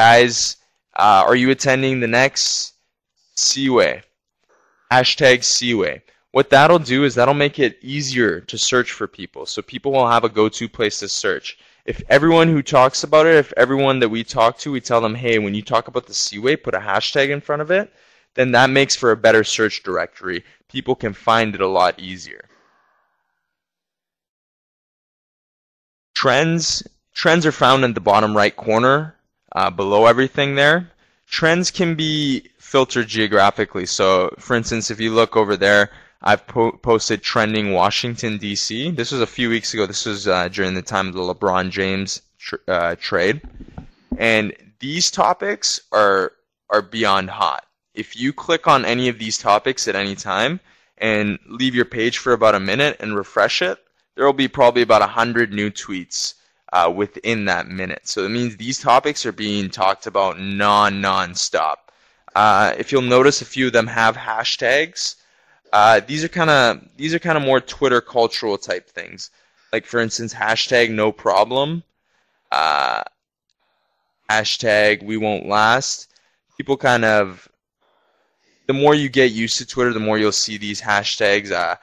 Guys, are you attending the next CWay? Hashtag CWay. What that'll do is that'll make it easier to search for people. So people will have a go-to place to search. If everyone who talks about it, if everyone that we talk to, we tell them, hey, when you talk about the CWay, put a hashtag in front of it, then that makes for a better search directory. People can find it a lot easier. Trends are found in the bottom right corner below everything there. Trends can be filtered geographically. So, for instance, if you look over there, I've posted trending Washington, D.C. This was a few weeks ago. This was during the time of the LeBron James trade. And these topics are beyond hot. If you click on any of these topics at any time and leave your page for about a minute and refresh it, there will be probably about 100 new tweets within that minute. So it means these topics are being talked about non-stop. If you'll notice, a few of them have hashtags. These are kind of more Twitter cultural type things. Like, for instance, hashtag no problem, hashtag we won't last. People kind of, the more you get used to Twitter, the more you'll see these hashtags.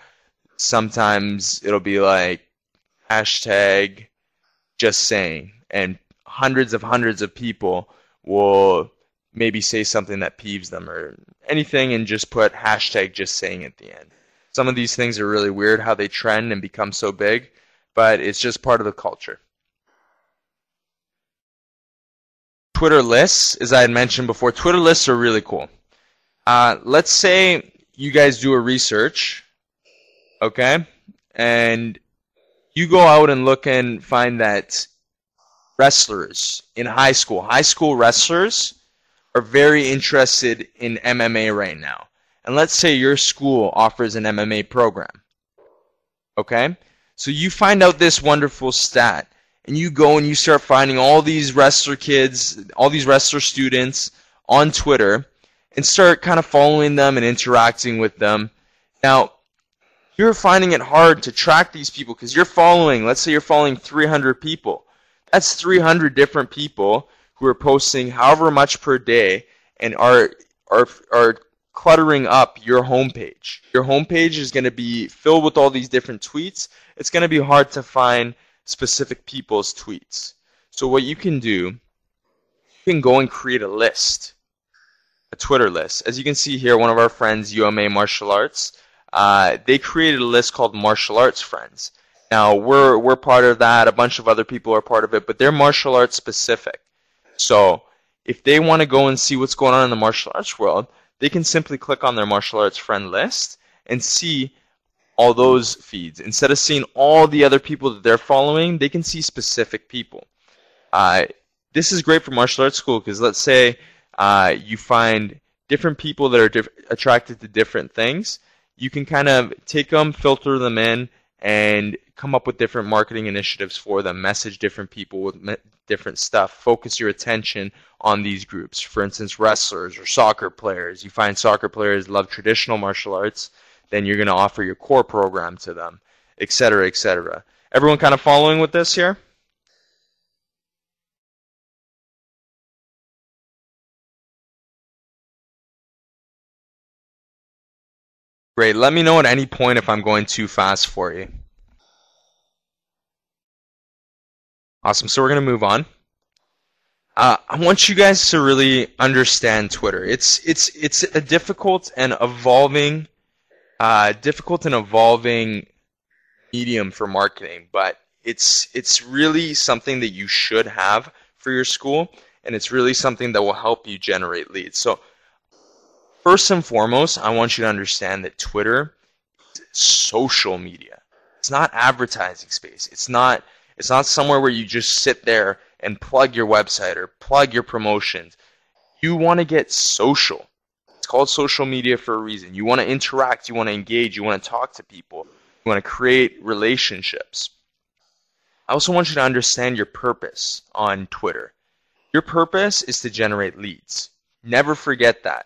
Sometimes it'll be like hashtag just saying, and hundreds of people will maybe say something that peeves them or anything and just put hashtag just saying at the end. Some of these things are really weird how they trend and become so big, but it's just part of the culture. Twitter lists, as I had mentioned before, Twitter lists are really cool. Let's say you guys do a research, okay, and you go out and look and find that wrestlers in high school wrestlers are very interested in MMA right now. And let's say your school offers an MMA program. Okay? So you find out this wonderful stat, and you go and you start finding all these wrestler kids, all these wrestler students on Twitter, and start kind of following them and interacting with them. Now, you're finding it hard to track these people because you're following, let's say you're following 300 people. That's 300 different people who are posting however much per day and are cluttering up your homepage. Your homepage is going to be filled with all these different tweets. It's going to be hard to find specific people's tweets. So what you can do, you can go and create a list, a Twitter list. As you can see here, one of our friends, UMA Martial Arts, they created a list called Martial Arts Friends. Now, we're part of that. A bunch of other people are part of it, but they're martial arts specific. So if they want to go and see what's going on in the martial arts world, they can simply click on their martial arts friend list and see all those feeds. Instead of seeing all the other people that they're following, they can see specific people. This is great for martial arts school because let's say you find different people that are attracted to different things. You can kind of take them, filter them in, and come up with different marketing initiatives for them, message different people with different stuff, focus your attention on these groups. For instance, wrestlers or soccer players. You find soccer players love traditional martial arts, then you're going to offer your core program to them, etc., etc. Everyone kind of following with this here? Great. Let me know at any point if I'm going too fast for you. Awesome. So we're going to move on. I want you guys to really understand Twitter. It's a difficult and evolving medium for marketing, but it's really something that you should have for your school, and it's really something that will help you generate leads. So first and foremost, I want you to understand that Twitter is social media. It's not advertising space. It's not somewhere where you just sit there and plug your website or plug your promotions. You want to get social. It's called social media for a reason. You want to interact, you want to engage, you want to talk to people, you want to create relationships. I also want you to understand your purpose on Twitter. Your purpose is to generate leads. Never forget that.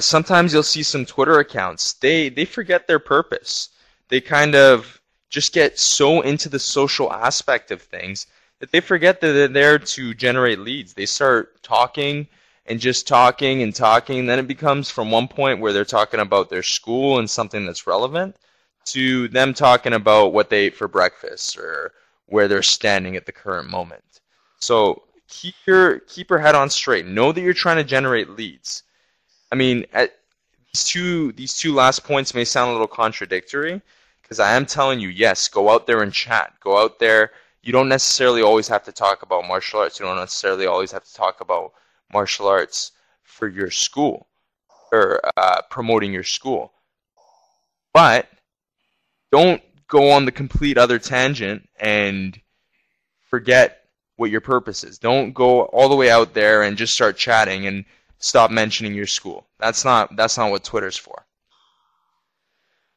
Sometimes you'll see some Twitter accounts, they forget their purpose. They kind of just get so into the social aspect of things that they forget that they're there to generate leads. They start talking and just talking and talking, and then it becomes from one point where they're talking about their school and something that's relevant to them talking about what they ate for breakfast or where they're standing at the current moment. So keep your head on straight. Know that you're trying to generate leads. I mean, these two last points may sound a little contradictory, because I am telling you, yes, go out there and chat. Go out there. You don't necessarily always have to talk about martial arts. You don't necessarily always have to talk about martial arts for your school or promoting your school. But don't go on the complete other tangent and forget what your purpose is. Don't go all the way out there and just start chatting and stop mentioning your school. That's not what Twitter's for.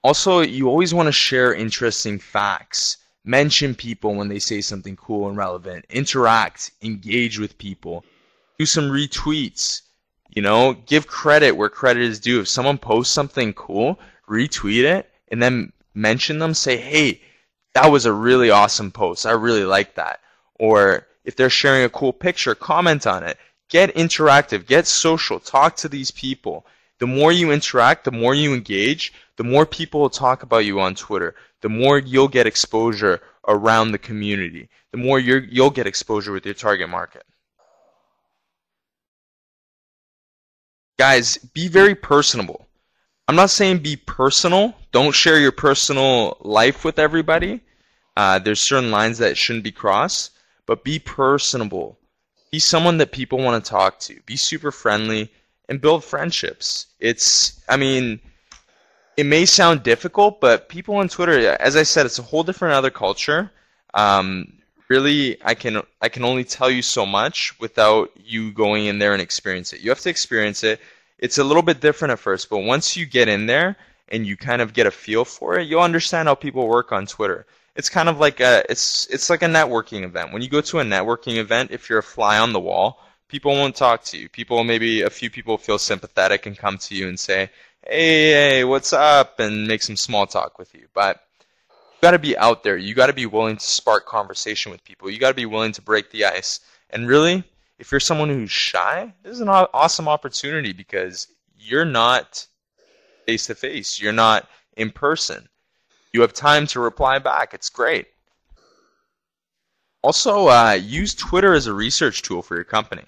Also, you always want to share interesting facts. Mention people when they say something cool and relevant. Interact, engage with people. Do some retweets. You know, give credit where credit is due. If someone posts something cool, retweet it and then mention them. Say, hey, that was a really awesome post. I really like that. Or if they're sharing a cool picture, comment on it. Get interactive. Get social. Talk to these people. The more you interact, the more you engage, the more people will talk about you on Twitter. The more you'll get exposure around the community. The more you'll get exposure with your target market. Guys, be very personable. I'm not saying be personal. Don't share your personal life with everybody. There's certain lines that shouldn't be crossed. But be personable. Be someone that people want to talk to. Be super friendly and build friendships. It may sound difficult, but people on Twitter, as I said, it's a whole different other culture. Really, I can only tell you so much without you going in there and experience it. You have to experience it. It's a little bit different at first, but once you get in there and you kind of get a feel for it, you'll understand how people work on Twitter. It's kind of like it's like a networking event. When you go to a networking event, if you're a fly on the wall, people won't talk to you. Maybe a few people feel sympathetic and come to you and say, hey, what's up, and make some small talk with you. But you got to be out there. You got to be willing to spark conversation with people. You got to be willing to break the ice. And really, if you're someone who's shy, this is an awesome opportunity because you're not face-to-face. You're not in person. You have time to reply back. It's great. Also, use Twitter as a research tool for your company.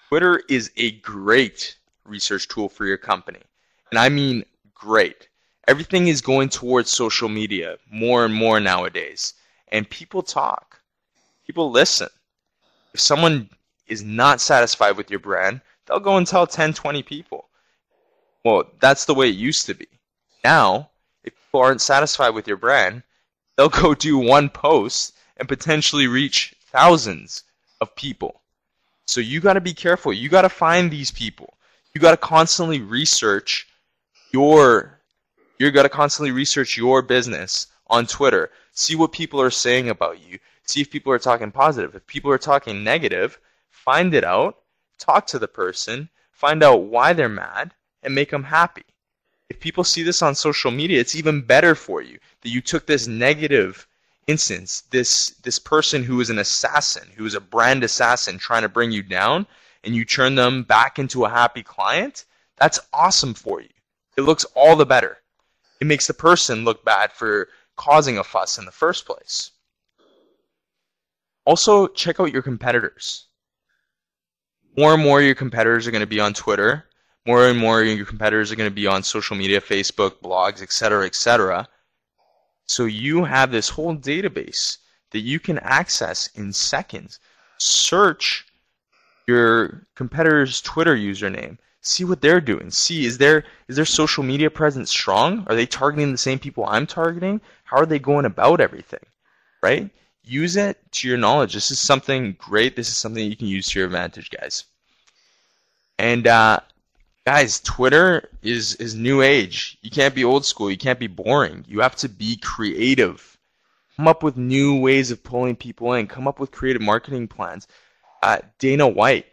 Twitter is a great research tool for your company. And I mean great. Everything is going towards social media more and more nowadays. And people talk. People listen. If someone is not satisfied with your brand, they'll go and tell 10, 20 people. Well, that's the way it used to be. Now, if people aren't satisfied with your brand, they'll go do one post and potentially reach thousands of people. So you got to be careful. You got to find these people. You got to constantly research your business on Twitter. See what people are saying about you. See if people are talking positive. If people are talking negative, find it out, talk to the person, find out why they're mad, and make them happy. If people see this on social media, it's even better for you that you took this negative instance, this person who is an assassin, who is a brand assassin trying to bring you down, and you turn them back into a happy client. That's awesome for you. It looks all the better. It makes the person look bad for causing a fuss in the first place. Also, check out your competitors. More and more your competitors are going to be on Twitter. More and more your competitors are going to be on social media, Facebook, blogs, etc., etc. So you have this whole database that you can access in seconds. Search your competitor's Twitter username. See what they're doing. See, is their social media presence strong? Are they targeting the same people I'm targeting? How are they going about everything? Right? Use it to your knowledge. This is something great. This is something you can use to your advantage, guys. And guys, Twitter is new age. You can't be old school. You can't be boring. You have to be creative. Come up with new ways of pulling people in. Come up with creative marketing plans. Dana White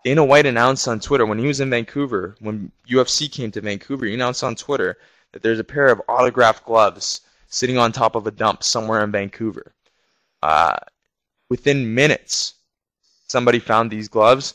announced on Twitter when he was in Vancouver, when UFC came to Vancouver, he announced on Twitter that there's a pair of autographed gloves sitting on top of a dump somewhere in Vancouver. Within minutes, somebody found these gloves